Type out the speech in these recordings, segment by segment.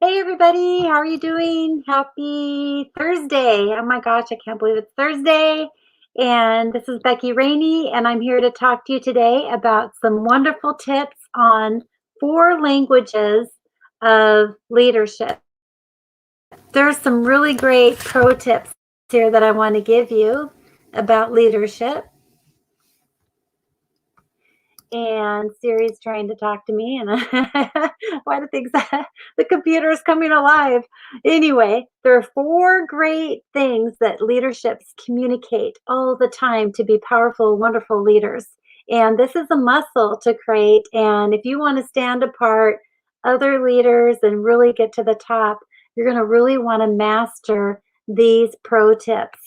Hey everybody, how are you doing? Happy Thursday. Oh my gosh, I can't believe it's Thursday. And this is Becky Raney, and I'm here to talk to you today about some wonderful tips on 4 languages of leadership. There's some really great pro tips here that I want to give you about leadership. And Siri's trying to talk to me, and why do things the computer is coming alive? Anyway, there are 4 great things that leaderships communicate all the time to be powerful, wonderful leaders. And this is a muscle to create. And if you want to stand apart other leaders and really get to the top, you're going to really want to master these pro tips.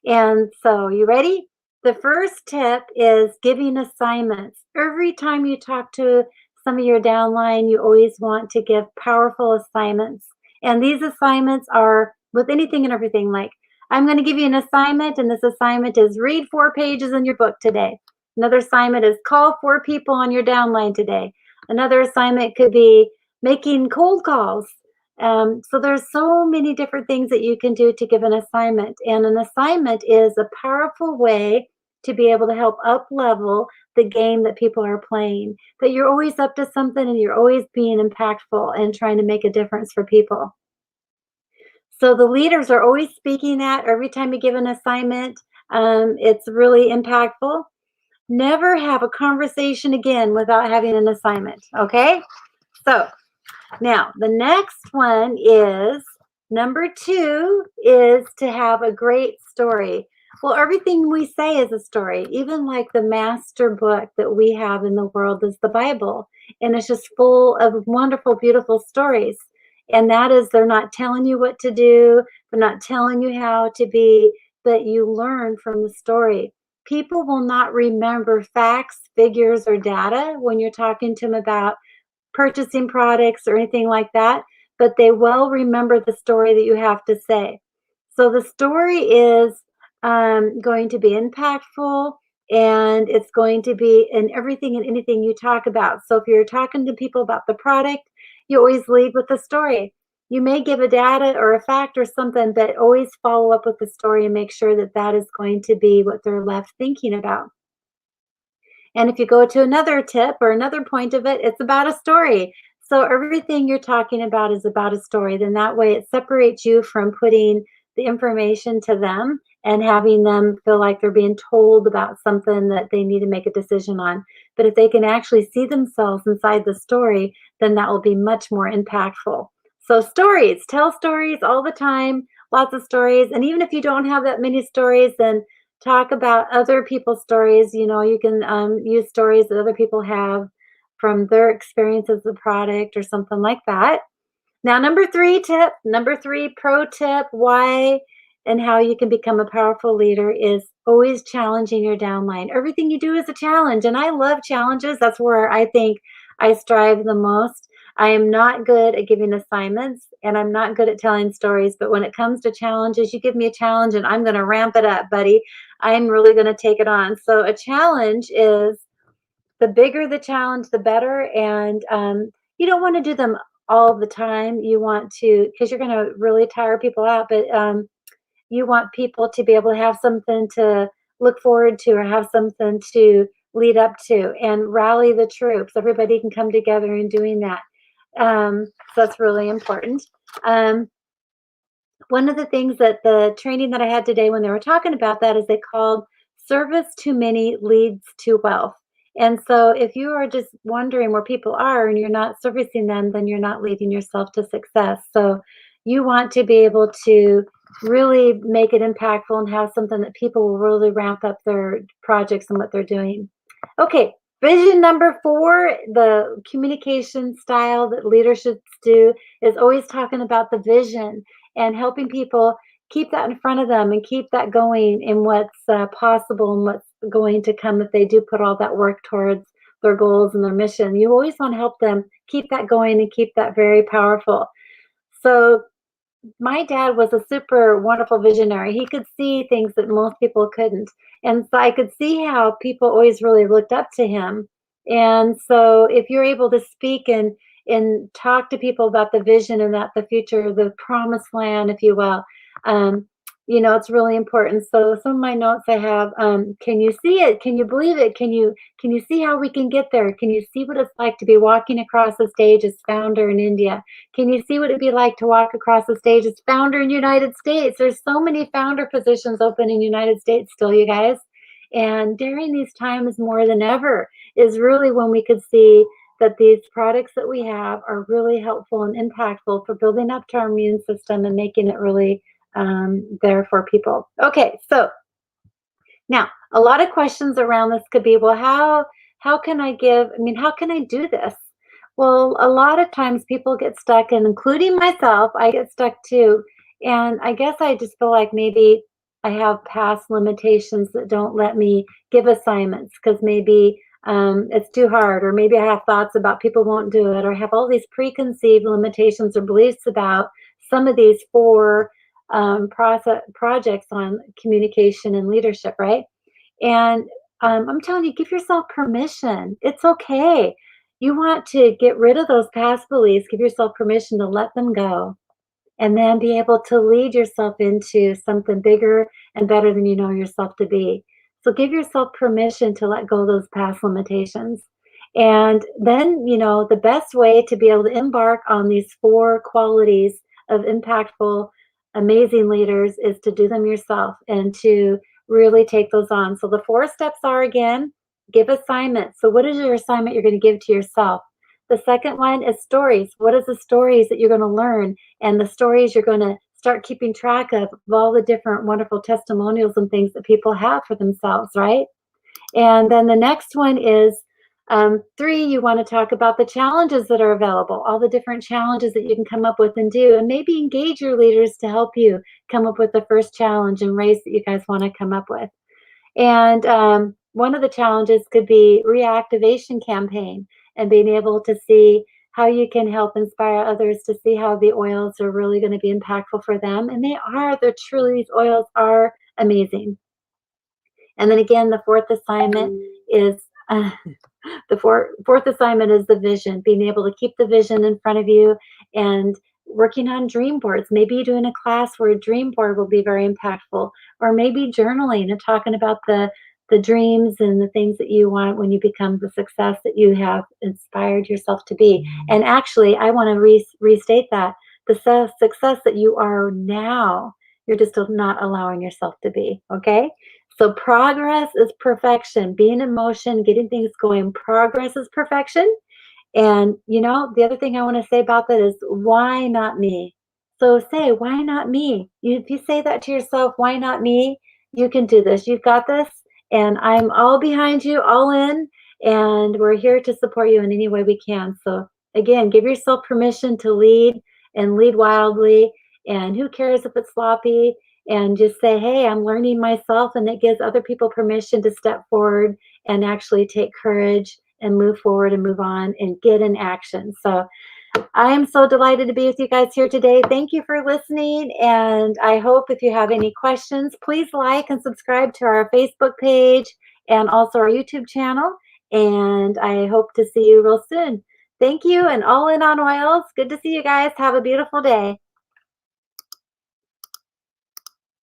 And so, you ready? The first tip is giving assignments. Every time you talk to some of your downline, you always want to give powerful assignments. And these assignments are with anything and everything. Like, I'm going to give you an assignment, and this assignment is read 4 pages in your book today. Another assignment is call 4 people on your downline today. Another assignment could be making cold calls. So there's so many different things that you can do to give an assignment. And an assignment is a powerful way to be able to help up level the game that people are playing. That you're always up to something and you're always being impactful and trying to make a difference for people. So the leaders are always speaking that every time you give an assignment. It's really impactful. Never have a conversation again without having an assignment. Okay? So now, the next one is number 2 is to have a great story. Well, everything we say is a story. Even like the master book that we have in the world is the Bible. And it's just full of wonderful, beautiful stories. And that is, they're not telling you what to do, they're not telling you how to be, but you learn from the story. People will not remember facts, figures, or data when you're talking to them about purchasing products or anything like that, but they will remember the story that you have to say. So the story is going to be impactful, and it's going to be in everything and anything you talk about. So if you're talking to people about the product, you always lead with the story. You may give a data or a fact or something, but always follow up with the story and make sure that that is going to be what they're left thinking about. And if you go to another tip or another point of it, it's about a story. So everything you're talking about is about a story. Then that way it separates you from putting the information to them and having them feel like they're being told about something that they need to make a decision on. But if they can actually see themselves inside the story, then that will be much more impactful. So stories, tell stories all the time, lots of stories. And even if you don't have that many stories, then talk about other people's stories. You can use stories that other people have from their experience as a product or something like that. Now, number 3 pro tip, why and how you can become a powerful leader is always challenging your downline. Everything you do is a challenge, and I love challenges. That's where I think I strive the most. I am not good at giving assignments, and I'm not good at telling stories, but when it comes to challenges, you give me a challenge and I'm going to ramp it up, buddy. I'm really going to take it on. So a challenge is, the bigger the challenge, the better. And you don't want to do them all the time. You want to, because you're going to really tire people out, but you want people to be able to have something to look forward to or have something to lead up to and rally the troops. Everybody can come together in doing that. So that's really important. Um, One of the things that the training that I had today when they were talking about that is they called service to many leads to wealth. And so if you are just wondering where people are and you're not servicing them, then you're not leading yourself to success. So you want to be able to really make it impactful and have something that people will really ramp up their projects and what they're doing. Okay, vision number 4, the communication style that leaderships do is always talking about the vision and helping people keep that in front of them and keep that going in what's possible and what's going to come if they do put all that work towards their goals and their mission. You always want to help them keep that going and keep that very powerful. So my dad was a super wonderful visionary. He could see things that most people couldn't. And so I could see how people always really looked up to him. And so if you're able to speak and talk to people about the vision and that the future, the promised land, if you will. Um, it's really important. So some of my notes I have, can you see it? Can you believe it? Can you see how we can get there? Can you see what it's like to be walking across the stage as founder in India? Can you see what it'd be like to walk across the stage as founder in United States? There's so many founder positions open in United States still, you guys. And during these times more than ever is really when we could see that these products that we have are really helpful and impactful for building up to our immune system and making it really there for people. Okay, so now a lot of questions around this could be, well, how can I give? I mean, how can I do this? Well, a lot of times people get stuck, and including myself, I get stuck too. And I guess I just feel like maybe I have past limitations that don't let me give assignments because maybe it's too hard, or maybe I have thoughts about people won't do it, or I have all these preconceived limitations or beliefs about some of these four projects on communication and leadership, right? And I'm telling you, give yourself permission. It's okay. You want to get rid of those past beliefs, give yourself permission to let them go, and then be able to lead yourself into something bigger and better than you know yourself to be. So give yourself permission to let go of those past limitations. And then, the best way to be able to embark on these four qualities of impactful, amazing leaders is to do them yourself and to really take those on. So the four steps are, again, give assignments. So what is your assignment you're going to give to yourself? The second one is stories. What is the stories that you're going to learn, and the stories you're going to start keeping track of all the different wonderful testimonials and things that people have for themselves, right? And then the next one is three, you want to talk about the challenges that are available, all the different challenges that you can come up with and do, and maybe engage your leaders to help you come up with the first challenge and race that you guys want to come up with. And one of the challenges could be reactivation campaign, and being able to see how you can help inspire others to see how the oils are really going to be impactful for them. And they're truly, these oils are amazing. And then again, the fourth assignment is the fourth assignment is the vision, being able to keep the vision in front of you and working on dream boards. Maybe you're doing a class where a dream board will be very impactful, or maybe journaling and talking about the dreams and the things that you want when you become the success that you have inspired yourself to be. And actually, I want to restate that the success that you are now, you're just not allowing yourself to be. Okay. So progress is perfection. Being in motion, getting things going. Progress is perfection. And the other thing I want to say about that is, why not me? So say, why not me? If you say that to yourself, why not me? You can do this. You've got this. And I'm all behind you, all in. And we're here to support you in any way we can. So again, give yourself permission to lead, and lead wildly. And who cares if it's sloppy? And just say, hey, I'm learning myself. And it gives other people permission to step forward and actually take courage and move forward and move on and get in action. So I am so delighted to be with you guys here today. Thank you for listening. And I hope if you have any questions, please like and subscribe to our Facebook page and also our YouTube channel. And I hope to see you real soon. Thank you. And all in on oils. Good to see you guys. Have a beautiful day.